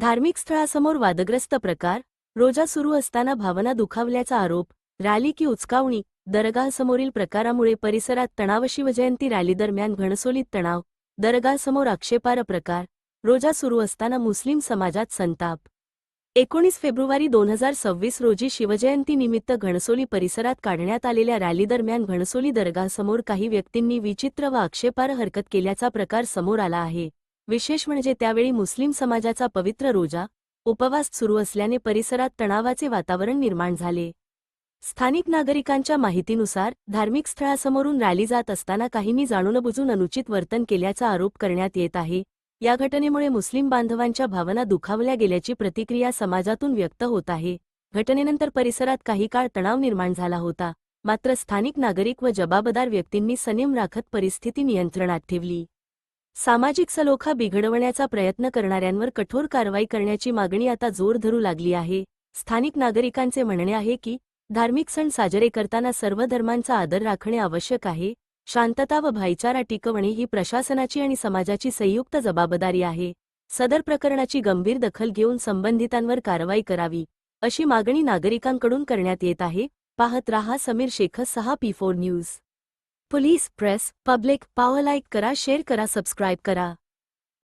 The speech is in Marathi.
धार्मिक स्थळासमोर वादग्रस्त प्रकार, रोजा सुरू असताना भावना दुखावल्याचा आरोप, रॅली की उचकावणी, दरगाहसमोरील प्रकारामुळे परिसरात तणाव. शिवजयंती रॅलीदरम्यान घणसोलीत तणाव, दरगाहसमोर आक्षेपार्ह प्रकार, रोजा सुरू असताना मुस्लिम समाजात संताप. 19 फेब्रुवारी 2026 रोजी शिवजयंतीनिमित्त घणसोली परिसरात काढण्यात आलेल्या रॅलीदरम्यान घणसोली दरगाहसमोर काही व्यक्तींनी विचित्र व आक्षेपार्ह हरकत केल्याचा प्रकार समोर आला आहे. विशेष म्हणजे त्यावेळी मुस्लिम समाजाचा पवित्र रोजा, उपवास सुरू असल्याने परिसरात तणावाचे वातावरण निर्माण झाले. स्थानिक नागरिकांच्या माहितीनुसार धार्मिक स्थळासमोरून रॅली जात असताना काहींनी जाणूनबुजून अनुचित वर्तन केल्याचा आरोप करण्यात येत आहे. या घटनेमुळे मुस्लिम बांधवांच्या भावना दुखावल्या गेल्याची प्रतिक्रिया समाजातून व्यक्त होत आहे. घटनेनंतर परिसरात काही काळ तणाव निर्माण झाला होता, मात्र स्थानिक नागरिक व जबाबदार व्यक्तींनी संयम राखत परिस्थिती नियंत्रणात ठेवली. सामाजिक सलोखा बिघडवण्याचा प्रयत्न करणाऱ्यांवर कठोर कारवाई करण्याची मागणी आता जोर धरू लागली आहे. स्थानिक नागरिकांचे म्हणणे आहे की धार्मिक सण साजरे करताना सर्व धर्मांचा आदर राखणे आवश्यक आहे. शांतता व भाईचारा टिकवणे ही प्रशासनाची आणि समाजाची संयुक्त जबाबदारी आहे. सदर प्रकरणाची गंभीर दखल घेऊन संबंधितांवर कारवाई करावी, अशी मागणी नागरिकांकडून करण्यात येत आहे. पाहत रहा Sameer Shaikh 6P4 news. Police, press, public, power. Like करा, शेअर करा, सबस्क्राईब करा.